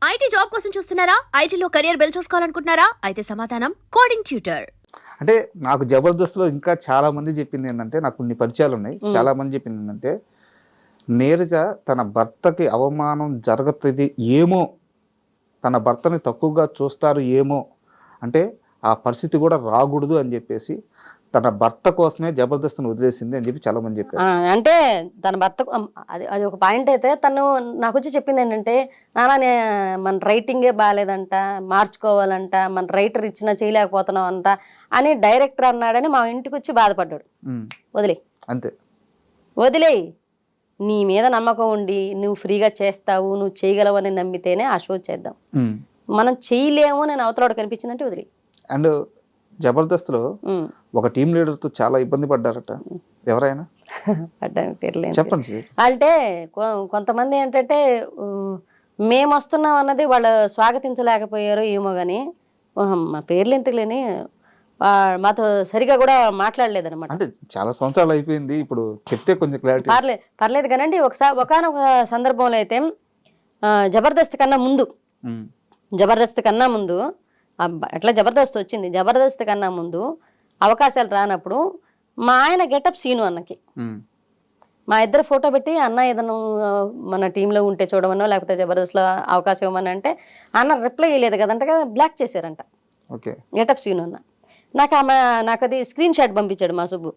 IT job కోసం చూస్తున్నారా? ఐటీలో కెరియర్ బిల్డ్ చూసుకోవాలనుకుంటున్నారా? అయితే సమాధానం కోడింగ్ ట్యూటర్. అంటే నాకు జబర్దస్త్లో ఇంకా చాలా మంది చెప్పింది ఏంటంటే, నాకు కొన్ని పరిచయాలు ఉన్నాయి. చాలా మంది చెప్పింది ఏంటంటే, నీరజ తన భర్తకి అవమానం జరుగుతుంది ఏమో, తన భర్తని తక్కువగా చూస్తారు ఏమో, అంటే ఆ పరిస్థితి కూడా రాకూడదు అని చెప్పేసి తన భర్త కోసమే జబర్దస్త్ని వదిలేసింది అని చెప్పి చాలా మంది చెప్పారు. అంటే తన భర్త అది ఒక పాయింట్ అయితే తను నాకు వచ్చి చెప్పింది ఏంటంటే, నాన్న మన రైటింగే బాగాలేదంట, మార్చుకోవాలంట, మన రైటర్ ఇచ్చినా చేయలేకపోతున్నాం అంట అని డైరెక్టర్ అన్నాడని మా ఇంటికి వచ్చి బాధపడ్డాడు. వదిలే అంతే, వదిలేయి, నీ మీద నమ్మకం ఉండి నువ్వు ఫ్రీగా చేస్తావు, నువ్వు చేయగలవని నమ్మితేనే ఆ షో చేద్దాం. మనం చేయలేము నేను అవతల కనిపించిందంటే వదిలే. అండ్ జబర్దస్త్లో ఒక టీం లీడర్తో చాలా ఇబ్బంది పడ్డారట, ఎవరైనా చెప్పండి. అంటే కొంతమంది ఏంటంటే మేము వస్తున్నాం అన్నది వాళ్ళు స్వాగతించలేకపోయారు ఏమో కానీ, మా పేర్లు ఎందుకులేని మాతో సరిగా కూడా మాట్లాడలేదు అనమాట. అంటే చాలా సంవత్సరాలు అయిపోయింది, ఇప్పుడు చెప్తే కొంచెం క్లారిటీ. పర్లేదు కానండి. ఒకనొక సందర్భంలో అయితే జబర్దస్త్ కన్నా ముందు ఎట్లా జబర్దస్త్ వచ్చింది, జబర్దస్త్ కన్నా ముందు అవకాశాలు రానప్పుడు మా ఆయన గెటప్ సీను అన్నకి మా ఇద్దరు ఫోటో పెట్టి, అన్న ఏదైనా మన టీంలో ఉంటే చూడమనో లేకపోతే జబర్దస్త్లో అవకాశం ఇవ్వమని అంటే అన్న రిప్లై ఇవ్వలేదు కదంట కదా, బ్లాక్ చేశారంట గెటప్ సీను అన్న. నాకు అది స్క్రీన్ షాట్ పంపించాడు మా సుబ్బు.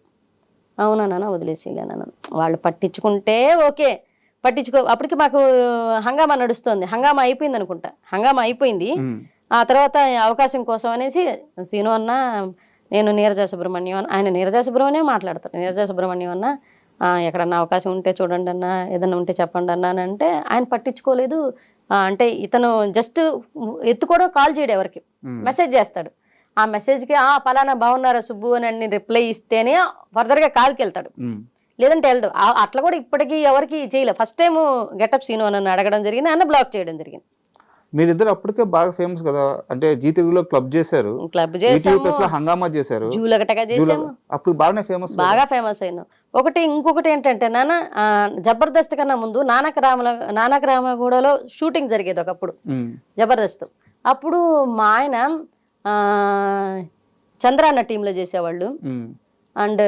అవునా నాన్న వదిలేసేయలేనా, వాళ్ళు పట్టించుకుంటే ఓకే, అప్పటికి మాకు హంగామా నడుస్తుంది. హంగామా అయిపోయింది అనుకుంటా, హంగామా అయిపోయింది. ఆ తర్వాత అవకాశం కోసం అనేసి సీను అన్న, నేను నీరజ సుబ్రహ్మణ్యం అన్న, ఆయన నీరజ సుబ్రహ్మణ్యం మాట్లాడతారు, నీరజ సుబ్రహ్మణ్యం అన్న ఎక్కడన్నా అవకాశం ఉంటే చూడండి అన్న, ఏదన్నా ఉంటే చెప్పండి అన్న అని అంటే ఆయన పట్టించుకోలేదు. అంటే ఇతను జస్ట్ ఎత్తుకోవడం, కాల్ చేయడం, ఎవరికి మెసేజ్ చేస్తాడు. ఆ మెసేజ్కి పలానా బాగున్నారా సుబ్బు అని రిప్లై ఇస్తేనే ఫర్దర్గా కాల్కి వెళ్తాడు, లేదంటే వెళ్ళడు. అట్లా కూడా ఇప్పటికీ ఎవరికి చేయలేదు. ఫస్ట్ టైం గెటప్ సీను అని అడగడం జరిగింది, అన్న బ్లాక్ చేయడం జరిగింది. మీరిద్దరు అప్పటికే బాగా ఫేమస్ కదా, అంటే జీటీవీలో క్లబ్ చేశారు, హంగామా చేశారు, అప్పుడు బాగా ఫేమస్ అయినా. ఇంకొకటి ఏంటంటే నాన్న, జబర్దస్త్ కన్నా ముందు నానక రామగూడలో షూటింగ్ జరిగేది ఒకప్పుడు జబర్దస్త్. అప్పుడు మా ఆయన చంద్రాన్న టీంలో చేసేవాళ్ళు. అండ్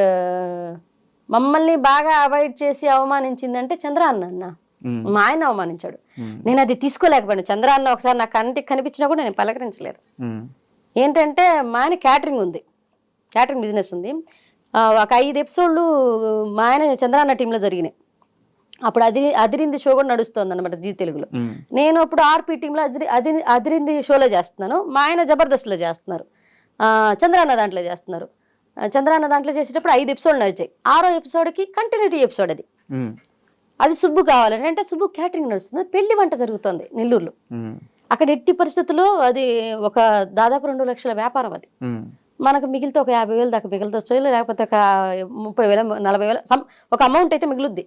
మమ్మల్ని బాగా అవాయిడ్ చేసి అవమానించిందంటే చంద్రాన్న అన్న, మా ఆయన అవమానించాడు. నేను అది తీసుకోలేకపోయాను. చంద్రాన్న ఒకసారి నాకు కంటికి కనిపించినా కూడా నేను పలకరించలేదు. ఏంటంటే మా ఆయన క్యాటరింగ్ బిజినెస్ ఉంది. ఒక 5 ఎపిసోడ్లు మా ఆయన చంద్రాన్న టీంలో జరిగినాయి. అప్పుడు అదిరింది షో కూడా నడుస్తుంది అనమాట జీ తెలుగులో. నేను అప్పుడు ఆర్పీ టీంలో అదిరింది షోలో చేస్తున్నాను, మా ఆయన జబర్దస్త్లో చేస్తున్నారు, చంద్రాన్న దాంట్లో చేస్తున్నారు. చంద్రాన్న దాంట్లో చేసేటప్పుడు 5 ఎపిసోడ్లు నడిచాయి. 6వ ఎపిసోడ్కి కంటిన్యూటీ ఎపిసోడ్ అది సుబ్బు కావాలని అంటే, సుబ్బు క్యాటరింగ్ నడుస్తుంది, పెళ్లి వంట జరుగుతుంది నెల్లూరులో. అక్కడ ఎట్టి పరిస్థితుల్లో అది ఒక దాదాపు 2 లక్షల వ్యాపారం. అది మనకు మిగిలితే ఒక 50,000 దాకా మిగులుతొచ్చు, లేకపోతే ఒక 30,000 40,000 ఒక అమౌంట్ అయితే మిగులుద్ది.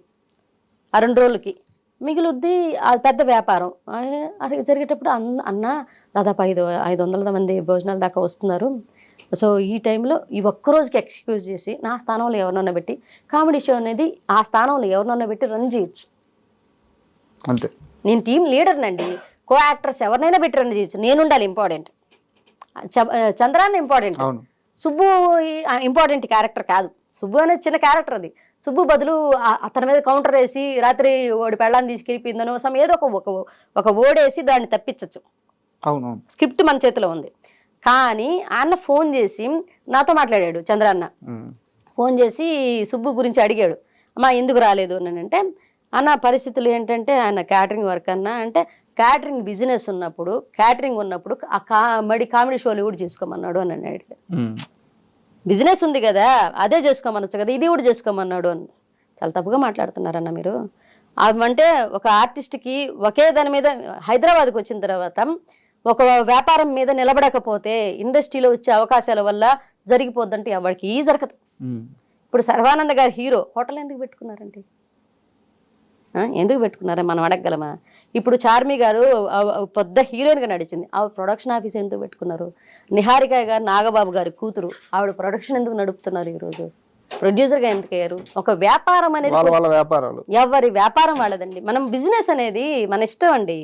ఆ 2 రోజులకి మిగులుద్ది. అది పెద్ద వ్యాపారం. అది జరిగేటప్పుడు అన్న దాదాపు 500 మంది భోజనాల దాకా వస్తున్నారు. సో ఈ టైంలో ఈ ఒక్కరోజుకి ఎక్స్క్యూజ్ చేసి నా స్థానంలో ఎవరినన్నా పెట్టి కామెడీ షో అనేది ఆ స్థానంలో ఎవరినన్నా పెట్టి రన్ చేయొచ్చు. అంతే, నేను టీం లీడర్నండి, కో యాక్టర్స్ ఎవరినైనా పెట్టి రన్ చేయొచ్చు, నేను ఉండాలి important. Chandranna important, Subbu important character కాదు. సుబ్బు అనేది చిన్న క్యారెక్టర్. అది సుబ్బు బదులు అతని మీద కౌంటర్ వేసి రాత్రి ఓడి పెళ్ళాన్ని తీసుకెళ్ళిపోయిందనో ఏదో ఒక ఓడేసి దాన్ని తప్పించచ్చు. స్క్రిప్ట్ మన చేతిలో ఉంది. కానీ అన్న ఫోన్ చేసి నాతో మాట్లాడాడు. చంద్రాన్న ఫోన్ చేసి సుబ్బు గురించి అడిగాడు, అమ్మా ఎందుకు రాలేదు అని అంటే, అన్న పరిస్థితులు ఏంటంటే ఆయన క్యాటరింగ్ వర్క్ అన్నా అంటే, క్యాటరింగ్ బిజినెస్ ఉన్నప్పుడు కామెడీ షోలు కూడా చేసుకోమన్నాడు అని అడిగాడు. బిజినెస్ ఉంది కదా, అదే చేసుకోమనొచ్చు కదా, ఇది కూడా చేసుకోమన్నాడు అని. చాలా తప్పుగా మాట్లాడుతున్నారన్న మీరు. అంటే ఒక ఆర్టిస్ట్కి ఒకే దాని మీద హైదరాబాద్కి వచ్చిన తర్వాత ఒక వ్యాపారం మీద నిలబడకపోతే ఇండస్ట్రీలో వచ్చే అవకాశాల వల్ల జరిగిపోద్దంటే ఎవరికి జరగదు. ఇప్పుడు సర్వానంద గారు హీరో, హోటల్ ఎందుకు పెట్టుకున్నారండి? ఎందుకు పెట్టుకున్నారా మనం అడగగలమా? ఇప్పుడు చార్మి గారు పెద్ద హీరోయిన్గా నడిచింది, ఆవిడ ప్రొడక్షన్ ఆఫీస్ ఎందుకు పెట్టుకున్నారు? నిహారిక గారు నాగబాబు గారి కూతురు, ఆవిడ ప్రొడక్షన్ ఎందుకు నడుపుతున్నారు? ఈరోజు ప్రొడ్యూసర్గా ఎందుకు అయ్యారు? ఒక వ్యాపారం అనేది ఎవరి వ్యాపారం వాళ్ళదండి. మనం బిజినెస్ అనేది మన ఇష్టం అండి.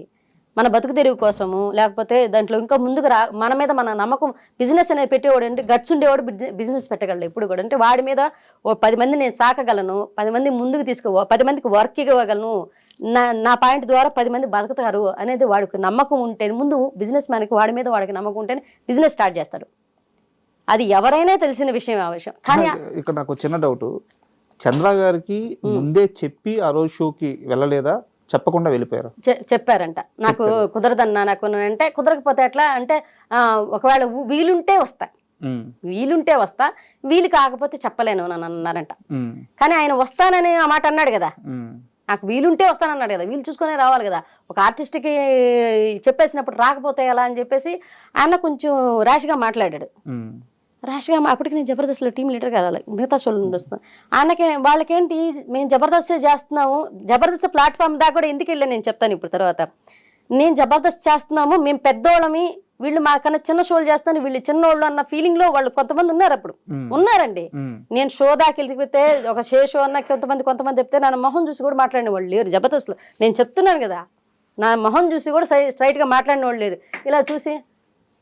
మన బతుకు తెరువు కోసము, లేకపోతే దాంట్లో ఇంకా ముందుకు మన మీద మన నమ్మకం, బిజినెస్ అనేది పెట్టేవాడు అంటే గట్స్ ఉండేవాడు బిజినెస్ పెట్టగలడు ఎప్పుడు కూడా. అంటే వాడి మీద ఓ 10 మంది నేను సాకగలను, 10 మంది ముందుకు 10 మందికి వర్క్ ఇవ్వగలను, నా పాయింట్ ద్వారా 10 మంది బతుకుతారు అనేది వాడికి నమ్మకం ఉంటే, ముందు బిజినెస్ మ్యాన్కి వాడి మీద వాడికి నమ్మకం ఉంటేనే బిజినెస్ స్టార్ట్ చేస్తాడు. అది ఎవరైనా తెలిసిన విషయం ఆ విషయం. కానీ ఇక్కడ నాకు చిన్న డౌట్, చంద్ర గారికి ముందే చెప్పి ఆ రోజు షోకి వెళ్ళలేదా, చెప్పకుండా వెళ్ళిపోయారు? చెప్పారంట, నాకు కుదరదన్నా, నాకు అంటే కుదరకపోతే ఎట్లా అంటే ఒకవేళ వీలుంటే వస్తా, వీలుంటే వస్తా, వీలు కాకపోతే చెప్పలేను అని అన్నారంట. కానీ ఆయన వస్తానని ఆ మాట అన్నాడు కదా, నాకు వీలుంటే వస్తానన్నాడు కదా, వీలు చూసుకునే రావాలి కదా. ఒక ఆర్టిస్ట్కి చెప్పేసినప్పుడు రాకపోతే ఎలా అని చెప్పేసి ఆయన కొంచెం ర్యాష్గా మాట్లాడాడు. ర్యాష్గా అప్పటికి నేను జబర్దస్త్లో టీం లీడర్గా వెళ్ళాలి, మిగతా షోలు నుండి వస్తున్నాను. ఆయనకి వాళ్ళకేంటి, మేము జబర్దస్త్ చేస్తున్నాము, జబర్దస్త్ ప్లాట్ఫామ్ దాకా కూడా ఎందుకు వెళ్ళాను నేను చెప్తాను ఇప్పుడు తర్వాత. నేను జబర్దస్త్ చేస్తున్నాము, మేము పెద్దోళ్ళమి, వీళ్ళు మాకన్నా చిన్న షోలు చేస్తాను, వీళ్ళు చిన్నోళ్ళు అన్న ఫీలింగ్ లో వాళ్ళు కొంతమంది ఉన్నారు. అప్పుడు ఉన్నారండి. నేను షో దాకా వెళ్ళిపోతే ఒక షో అన్న కొంతమంది చెప్తే నా మొహం చూసి కూడా మాట్లాడిన వాళ్ళు లేరు జబర్దస్త్లో. నేను చెప్తున్నాను కదా, నా మొహం చూసి కూడా స్ట్రైట్గా మాట్లాడిన వాళ్ళు లేరు. ఇలా చూసి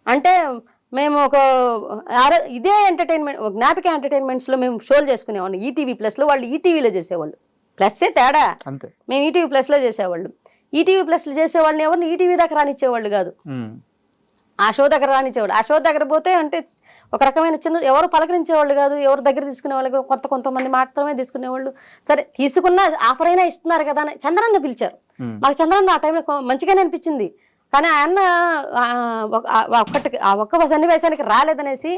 అంటే మేము ఇదే ఎంటర్టైన్మెంట్, జ్ఞాపిక ఎంటర్టైన్మెంట్స్లో మేము షోలు చేసుకునేవాళ్ళం. ఈటీవీ ప్లస్లో, వాళ్ళు ఈటీవీలో చేసేవాళ్ళు. ప్లస్సే తేడా, మేము ఈటీవీ ప్లస్లో చేసేవాళ్ళు. ఈటీవీ ప్లస్లో చేసేవాళ్ళని ఎవరిని ఈటీవీ దాకా రానిచ్చేవాళ్ళు కాదు, ఆ షో దగ్గర రానిచ్చేవాళ్ళు. ఆ షో దగ్గర పోతే అంటే ఒక రకమైన చిన్న, ఎవరు పలకరించేవాళ్ళు కాదు, ఎవరు దగ్గర తీసుకునేవాళ్ళు, కొంతమంది మాత్రమే తీసుకునేవాళ్ళు. సరే తీసుకున్నా ఆఫర్ అయినా ఇస్తున్నారు కదా అని చంద్రన్న పిలిచారు. మాకు చంద్రన్న ఆ టైంలో మంచిగానే అనిపించింది. కానీ ఆయన ఒక్క సన్నివేశానికి రాలేదనేసి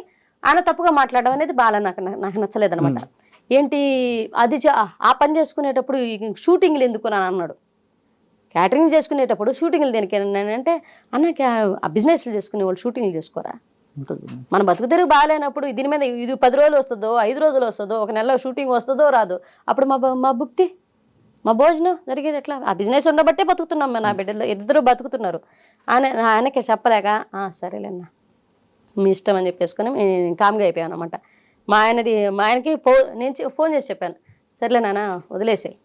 ఆయన తప్పుగా మాట్లాడడం అనేది బాగా నాకు నచ్చలేదనమాట. ఏంటి అది ఆ పని చేసుకునేటప్పుడు షూటింగ్లు ఎందుకు అని అన్నాడు. క్యాటరింగ్ చేసుకునేటప్పుడు షూటింగ్లు దేనికి అంటే అన్న ఆ బిజినెస్లు చేసుకునే వాళ్ళు షూటింగ్లు చేసుకోరా, మన బతుకు తెరుగు బాగాలేనప్పుడు దీని మీద ఇది 10 రోజులు వస్తుందో 5 రోజులు వస్తుందో, ఒక నెలలో షూటింగ్ వస్తుందో రాదు, అప్పుడు మా భుక్తి, మా భోజనం జరిగేది ఎట్లా? ఆ బిజినెస్ ఉండబట్టే బతుకుతున్నాం, నా బిడ్డలు ఇద్దరు బతుకుతున్నారు. ఆయనకి చెప్పలేక సరేలేన్నా మీ ఇష్టం అని చెప్పేసుకొని కామ్గా అయిపోయాను అనమాట. మా ఆయనకి నేను ఫోన్ చేసి చెప్పాను, సరేలే నాన్న వదిలేసాయి.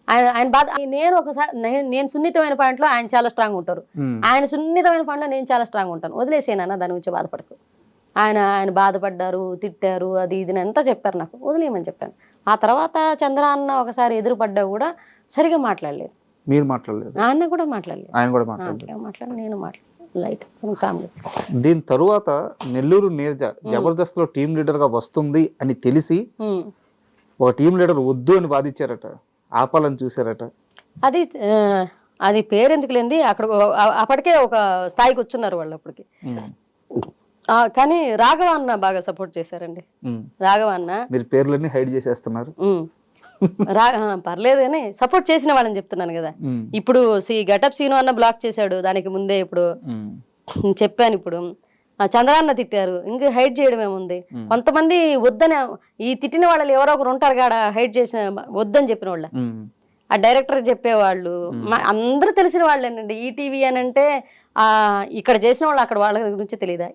ఆయన బాధ, నేను సున్నితమైన పాయింట్లో ఆయన చాలా స్ట్రాంగ్ ఉంటారు, ఆయన సున్నితమైన పాయింట్లో నేను చాలా స్ట్రాంగ్ ఉంటాను. వదిలేసాను దాని గురించి బాధపడకు. ఆయన బాధపడ్డారు, తిట్టారు, అది ఇది అంతా చెప్పారు, నాకు వదిలేయమని చెప్పాను. ఆ తర్వాత చంద్ర అన్న ఒకసారి ఎదురుపడ్డా కూడా సరిగా మాట్లాడలేదు. మీరు మాట్లాడలేదు? ఆయన కూడా మాట్లాడలేదు, నేను లైట్ కామ్లీ. దీని తరువాత నెల్లూరు నీరజ జబర్దస్త్ లో టీం లీడర్ గా వస్తుంది అని తెలిసి ఒక టీం లీడర్ వద్దు అని వాదించారట, ఆపాలని చూసారట. అది పేరెందుకు లేంది, అక్కడ అప్పటికే ఒక స్థాయికి వచ్చున్నారు వాళ్ళు అప్పటికి. కానీ రాఘవ అన్న బాగా సపోర్ట్ చేశారండి. రాఘవ అన్న, మీరు పేర్లన్నీ హైడ్ చేసేస్తున్నారు, పర్లేదు కానీ సపోర్ట్ చేసిన వాళ్ళని చెప్తున్నాను కదా. ఇప్పుడు గెటప్ సీను అన్న బ్లాక్ చేశాడు, దానికి ముందే ఇప్పుడు చెప్పాను. ఇప్పుడు చంద్రాన్న తిట్టారు, ఇంకా హైడ్ చేయడం ఏముంది. కొంతమంది వద్దని, ఈ తిట్టిన వాళ్ళు ఎవరో ఒకరు ఉంటారు కాడ హైడ్ చేసిన వద్దని చెప్పిన వాళ్ళ, ఆ డైరెక్టర్ చెప్పేవాళ్ళు అందరూ తెలిసిన వాళ్ళేనండి. ఈటీవీ అని అంటే ఇక్కడ చేసిన వాళ్ళు అక్కడ వాళ్ళ గురించి తెలియదా?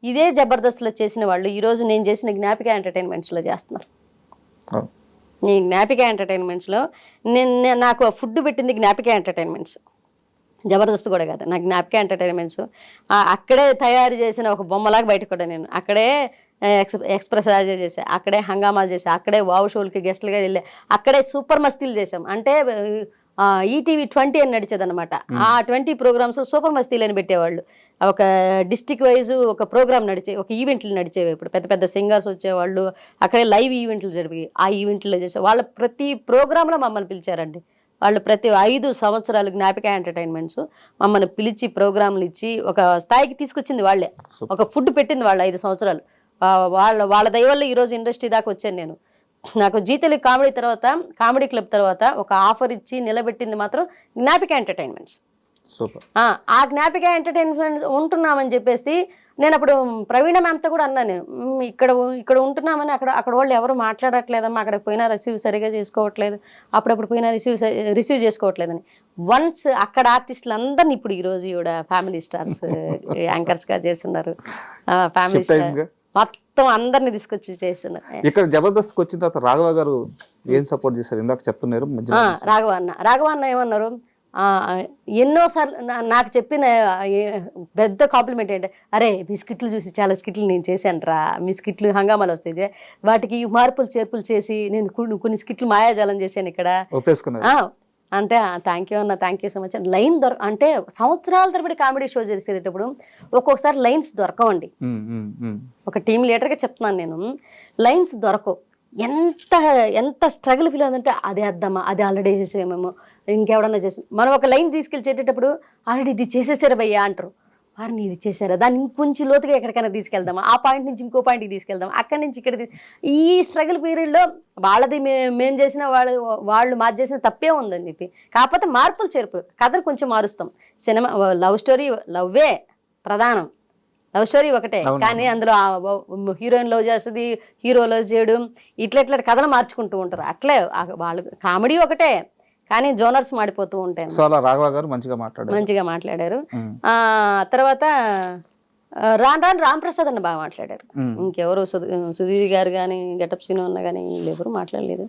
ఇదే జబర్దస్త్లో చేసిన వాళ్ళు ఈరోజు నేను చేసిన జ్ఞాపిక ఎంటర్టైన్మెంట్స్లో చేస్తున్నారు. ఈ జ్ఞాపిక ఎంటర్టైన్మెంట్స్లో నాకు ఫుడ్ పెట్టింది జ్ఞాపిక ఎంటర్టైన్మెంట్స్, జబర్దస్త్ కూడా కాదు, నాకు జ్ఞాపిక ఎంటర్టైన్మెంట్స్. అక్కడే తయారు చేసిన ఒక బొమ్మలాగా బయటకు కూడా నేను అక్కడే ఎక్స్ప్రెస్ రాజా చేసా, అక్కడే హంగామాలు చేసా, అక్కడే వావ్ షోలకి గెస్ట్లుగా వెళ్ళా, అక్కడే సూపర్ మస్తీలు చేసాం. అంటే ఈటీవీ 20 అని నడిచేది అనమాట. ఆ 20 ప్రోగ్రామ్స్ సూపర్ మస్తీలు అని పెట్టేవాళ్ళు. ఒక డిస్టిక్ వైజ్ ఒక ప్రోగ్రామ్ ఒక ఈవెంట్లు నడిచేవి. ఇప్పుడు పెద్ద పెద్ద సింగర్స్ వచ్చేవాళ్ళు, అక్కడే లైవ్ ఈవెంట్లు జరిగి ఆ ఈవెంట్లో చేసే వాళ్ళ ప్రతి ప్రోగ్రాంలో మమ్మల్ని పిలిచారండి. వాళ్ళు ప్రతి 5 సంవత్సరాలు జ్ఞాపిక ఎంటర్టైన్మెంట్స్ మమ్మల్ని పిలిచి ప్రోగ్రాంలు ఇచ్చి ఒక స్థాయికి తీసుకొచ్చింది వాళ్ళే. ఒక ఫుడ్ పెట్టింది వాళ్ళు 5 సంవత్సరాలు. వాళ్ళ దయ వల్ల ఈరోజు ఇండస్ట్రీ దాకా వచ్చాను నేను. నాకు జీ తెలుగు కామెడీ క్లబ్ తర్వాత ఒక ఆఫర్ ఇచ్చి నిలబెట్టింది మాత్రం జ్ఞాపిక ఎంటర్టైన్మెంట్స్. ఆ జ్ఞాపిక ఎంటర్టైన్మెంట్స్ ఉంటున్నామని చెప్పేసి నేను అప్పుడు ప్రవీణ మ్యామ్తో కూడా అన్నాను, నేను ఇక్కడ ఉంటున్నామని అక్కడ వాళ్ళు ఎవరు మాట్లాడట్లేదమ్మా, అక్కడికి పోయినా రిసీవ్ సరిగా చేసుకోవట్లేదు, అప్పుడప్పుడు పోయినా రిసీవ్ చేసుకోవట్లేదని. వన్స్ అక్కడ ఆర్టిస్టులు అందరినీ ఇప్పుడు ఈరోజు ఈవిడ ఫ్యామిలీ స్టార్స్ యాంకర్స్గా చేస్తున్నారు. ఫ్యామిలీ స్టార్ మొత్తం అందరిని తీసుకొచ్చి చేస్తున్నారు. ఇక్కడ జబర్దస్త్కి వచ్చిన తర్వాత రాఘవ గారు ఏం సపోర్ట్ చేశారు? ఇందాక చెప్తున్నారు రాఘవ అన్న ఏమన్నారు, ఎన్నోసార్లు నాకు చెప్పిన పెద్ద కాంప్లిమెంట్ ఏంటంటే, అరే మీ స్కిట్లు చూసి చాలా స్కిట్లు నేను చేశాను రా, మీ స్కిట్లు హంగామాలు వస్తాయి, వాటికి మార్పులు చేర్పులు చేసి నేను కొన్ని స్కిట్లు మాయాజాలం చేశాను ఇక్కడ అంటే థ్యాంక్ యూ అన్న, thank you so much. Line అంటే సంవత్సరాల తరబడి కామెడీ షో చేసేటప్పుడు ఒక్కొక్కసారి లైన్స్ దొరకవండి. ఒక టీమ్ లీడర్గా చెప్తున్నాను నేను, లైన్స్ దొరకవు. ఎంత స్ట్రగుల్ ఫీల్ అవుతుందంటే అది వేద్దామా, అది ఆల్రెడీ చేసేమేమో, ఇంకెవడన్నా చేసి మనం ఒక లైన్ తీసుకెళ్ళి చేసేటప్పుడు ఆల్రెడీ ఇది చేసేసారా భయ్యా అంటారు. వారిని ఇది చేశారా, దాన్ని ఇంకొంచెం లోతుగా ఎక్కడికైనా తీసుకెళ్దామా, ఆ పాయింట్ నుంచి ఇంకో పాయింట్కి తీసుకెళ్దాం, అక్కడి నుంచి ఇక్కడ. ఈ స్ట్రగుల్ పీరియడ్లో వాళ్ళది మేము చేసిన వాళ్ళు మాది చేసిన తప్పే ఉందని చెప్పి, కాకపోతే మార్పులు చేర్పు, కథను కొంచెం మారుస్తాం. సినిమా లవ్ స్టోరీ, లవ్వే ప్రధానం, లవ్ స్టోరీ ఒకటే, కానీ అందులో హీరోయిన్ లవ్ చేస్తుంది, హీరో లవ్ చేయడం, ఇట్లా కథలు మార్చుకుంటూ ఉంటారు. అట్లే వాళ్ళు కామెడీ ఒకటే, కానీ జోనర్స్ మాడిపోతూ ఉంటాయి. రాఘవ గారు మంచిగా మాట్లాడారు. తర్వాత రాను రాంప్రసాద్ అన్న బాగా మాట్లాడారు. ఇంకెవరు సుధీర్ గారు కానీ, గెటప్ సీను అన్న కానీ ఎవరు మాట్లాడలేదు.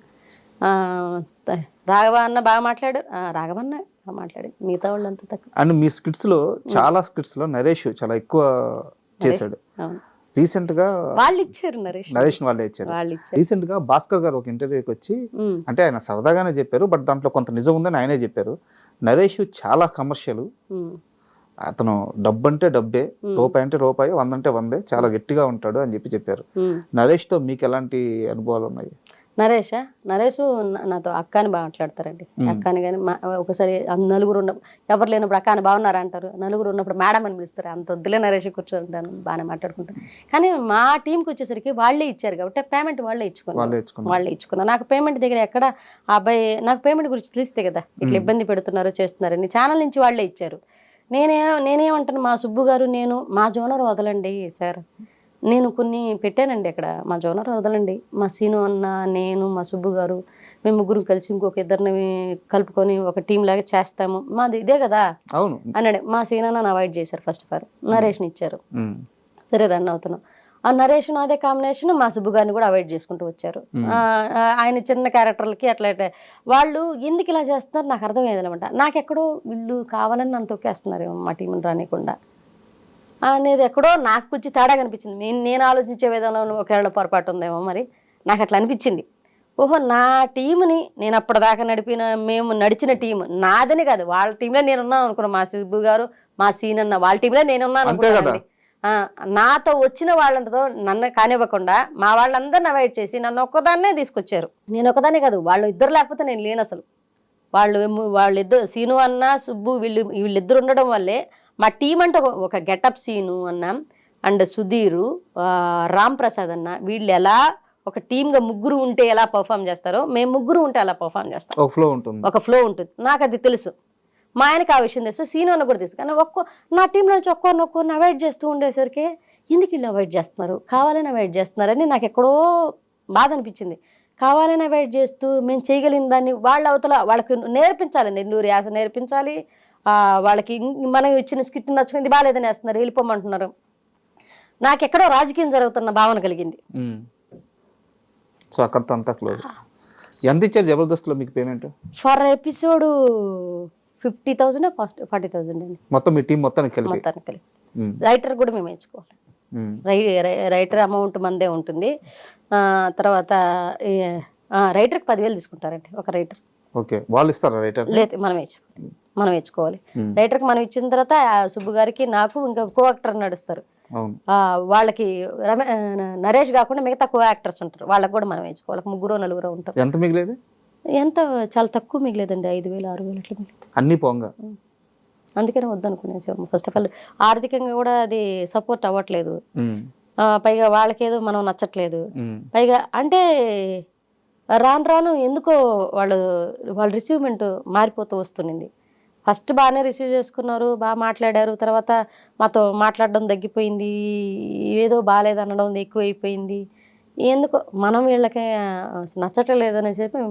రాఘవ అన్న బాగా మాట్లాడారు, రాఘవ అన్న బాగా మాట్లాడారు, మిగతా వాళ్ళు అంతా తక్కువ. అండ్ మీ స్కిట్స్ లో చాలా స్కిట్స్ లో నరేష్ చాలా ఎక్కువ చేశాడు. రీసెంట్ గా వాళ్ళు ఇచ్చారు, నరేష్ వాళ్ళే ఇచ్చారు. రీసెంట్ గా భాస్కర్ గారు ఒక ఇంటర్వ్యూకి వచ్చి, అంటే ఆయన సరదాగానే చెప్పారు, బట్ దాంట్లో కొంత నిజం ఉందని ఆయనే చెప్పారు. నరేష్ చాలా కమర్షియల్, అతను డబ్బు అంటే డబ్బే, రూపాయి అంటే రూపాయి, 100 అంటే 100, చాలా గట్టిగా ఉంటాడు అని చెప్పారు. నరేష్ తో మీకు ఎలాంటి అనుభవాలు ఉన్నాయి? నరేష్ నాతో అక్క అని బాగా మాట్లాడతారండి. అక్క అని కానీ ఒకసారి నలుగురు ఎవరు లేనప్పుడు అక్క అని బాగున్నారా అంటారు, నలుగురు ఉన్నప్పుడు మేడం అని పిలుస్తారు. అంత వద్దులే నరేష్ కూర్చోంటాను, బాగానే మాట్లాడుకుంటాను. కానీ మా టీంకి వచ్చేసరికి వాళ్ళే ఇచ్చారు కాబట్టి పేమెంట్ వాళ్ళే ఇచ్చుకున్నారు. నాకు పేమెంట్ దగ్గర ఎక్కడ ఆ అబ్బాయి నాకు పేమెంట్ గురించి తెలిస్తే కదా ఇట్లా ఇబ్బంది పెడుతున్నారు చేస్తున్నారని, ఛానల్ నుంచి వాళ్ళే ఇచ్చారు. నేనేమంటాను, మా సుబ్బు గారు నేను మా జోనర్ వదలండి సార్, నేను కొన్ని పెట్టానండి అక్కడ, మా జోనర్ వదలండి, మా సీను అన్న, నేను, మా సుబ్బు గారు, మేము ముగ్గురు కలిసి ఇంకొక ఇద్దరిని కలుపుకొని ఒక టీం లాగా చేస్తాము, మాది ఇదే కదా అన్నాడు. మా సీను అన్న అవాయిడ్ చేశారు. ఫస్ట్ ఆఫ్ ఆల్ నరేష్ని ఇచ్చారు, సరే రన్ అవుతున్నాం. ఆ నరేష్ అదే కాంబినేషన్ మా సుబ్బు గారిని కూడా అవాయిడ్ చేసుకుంటూ వచ్చారు. ఆయన చిన్న క్యారెక్టర్లకి అట్లా వాళ్ళు ఎందుకు ఇలా చేస్తున్నారు నాకు అర్థమయ్యేదనమాట. నాకెక్కడో వీళ్ళు కావాలని నన్ను తొక్కేస్తున్నారు మా టీంని రానికుండా అనేది ఎక్కడో నాకు కొంచెం తేడా కనిపించింది. నేను ఆలోచించే విధానంలో ఒకవేళ పొరపాటు ఉందేమో మరి, నాకు అట్లా అనిపించింది. ఓహో నా టీంని నేను అప్పటిదాకా మేము నడిచిన టీం నాదని కాదు, వాళ్ళ టీంలో నేనున్నాను అనుకున్నాను. మా సుబ్బు గారు, మా సీన్ అన్న వాళ్ళ టీంలో నేనున్నాను అనుకున్నాను. నాతో వచ్చిన వాళ్ళతో నన్ను కానివ్వకుండా మా వాళ్ళందరిని అవాయిడ్ చేసి నన్ను ఒక్కదాన్నే తీసుకొచ్చారు. నేను ఒకదాన్నే కాదు, వాళ్ళు ఇద్దరు లేకపోతే నేను లేను అసలు. వాళ్ళిద్దరు సీను అన్న, సుబ్బు, వీళ్ళిద్దరు ఉండడం వల్లే మా టీం అంటే ఒక గెటప్ సీను అన్న అండ్ సుధీరు, రామ్ ప్రసాద్ అన్న, వీళ్ళు ఎలా ఒక టీమ్గా ముగ్గురు ఉంటే ఎలా పర్ఫామ్ చేస్తారో మేము ముగ్గురు ఉంటే అలా పర్ఫామ్ చేస్తాం. ఒక ఫ్లో ఉంటుంది, నాకు అది తెలుసు. మా ఆయనకి ఆ విషయం తెలుసు, సీను అన్న కూడా తెలుసు. కానీ నా టీంలో నుంచి ఒక్కొక్కరిని అవాయిడ్ చేస్తూ ఉండేసరికి ఎందుకు వీళ్ళు అవాయిడ్ చేస్తున్నారు, కావాలని అవాయిడ్ చేస్తున్నారని నాకు ఎక్కడో బాధ అనిపించింది. కావాలని అవాయిడ్ చేస్తూ మేము చేయగలిగిన దాన్ని వాళ్ళ అవతల వాళ్ళకి నేర్పించాలి, నెల్లూరు యాస నేర్పించాలి. వాళ్ళకి మనం ఇచ్చిన స్కిట్ నచ్చుకుంది బాగాలేదని వేస్తున్నారు, వెళ్ళిపోమంటున్నారు. నాకెక్కడో రాజకీయం జరుగుతున్న భావన కలిగింది. సో అక్కడతో అంతా క్లోజ్. ఎంత ఇచ్చారు జబర్దస్త్ లో మీకు పేమెంట్? ఫర్ ఎపిసోడ్ 50,000 40,000 అండి. మొత్తం మీ టీం మొత్తానికి కలిపి. రైటర్ కూడా మేము వేయించుకోవాలి. రైటర్ అమౌంట్ మందే ఉంటుంది. తర్వాత రైటర్కి 10,000 తీసుకుంటారండి ఒక రైటర్. ఓకే, వాళ్ళు ఇస్తారా రైటర్? లేదు, మనం వేయించుకోవాలి. రైటర్కి మనం ఇచ్చిన తర్వాత సుబ్బు గారికి నాకు ఇంకా కో యాక్టర్ నడుస్తారు. వాళ్ళకి నరేష్ కాకుండా మిగతా కో యాక్టర్స్ ఉంటారు, వాళ్ళకి కూడా మనం వేయించుకోవాలి. 3-4 ఉంటారు. ఎంత మిగిలేదు? ఎంత చాలా తక్కువ మిగిలేదండి, 5,000 6,000 అట్లా మిగిలింది అన్ని పోంగా. అందుకనే వద్దనుకునేసాము. ఫస్ట్ ఆఫ్ ఆల్ ఆర్థికంగా కూడా అది సపోర్ట్ అవ్వట్లేదు. పైగా వాళ్ళకేదో మనం నచ్చట్లేదు. పైగా అంటే రాను ఎందుకో వాళ్ళ రిసీవ్మెంట్ మారిపోతూ వస్తుంది. ఫస్ట్ బాగానే రిసీవ్ చేసుకున్నారు, బాగా మాట్లాడారు. తర్వాత మాతో మాట్లాడడం తగ్గిపోయింది, ఏదో బాగాలేదనడం ఎక్కువైపోయింది. ఎందుకో మనం వీళ్ళకి నచ్చట్లేదు అని చెప్పి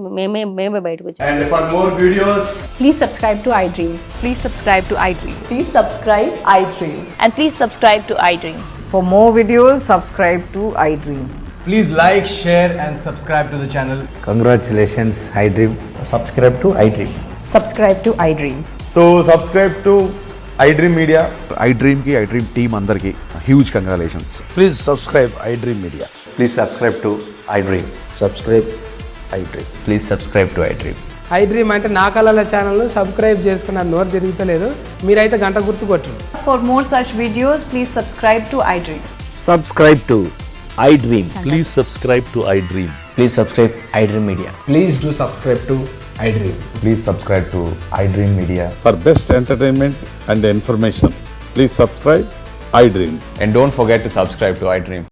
మేమే బయటకు వచ్చాం. And for more videos, please subscribe to iDream. Please subscribe to iDream. Please subscribe iDream. And please subscribe to iDream. For more videos, subscribe to iDream. please like, share and subscribe to the channel. Congratulations, iDream. Subscribe to iDream. Subscribe to iDream. So subscribe to iDream Media. iDream team అందరికి huge congratulations. Please subscribe iDream Media. Please subscribe to iDream. Subscribe iDream. Please subscribe to iDream. iDream అంటే నా కళల channel subscribe చేసుకున్న నోరు తిరుగుతలేదు, మీరైతే గంట గుర్తు కొట్టండి. For more such videos, please subscribe to iDream. Subscribe to iDream. Please subscribe to iDream. Please subscribe iDream Media. Please do subscribe to iDream. Please subscribe to iDream Media. For best entertainment and information, please subscribe iDream. And don't forget to subscribe to iDream.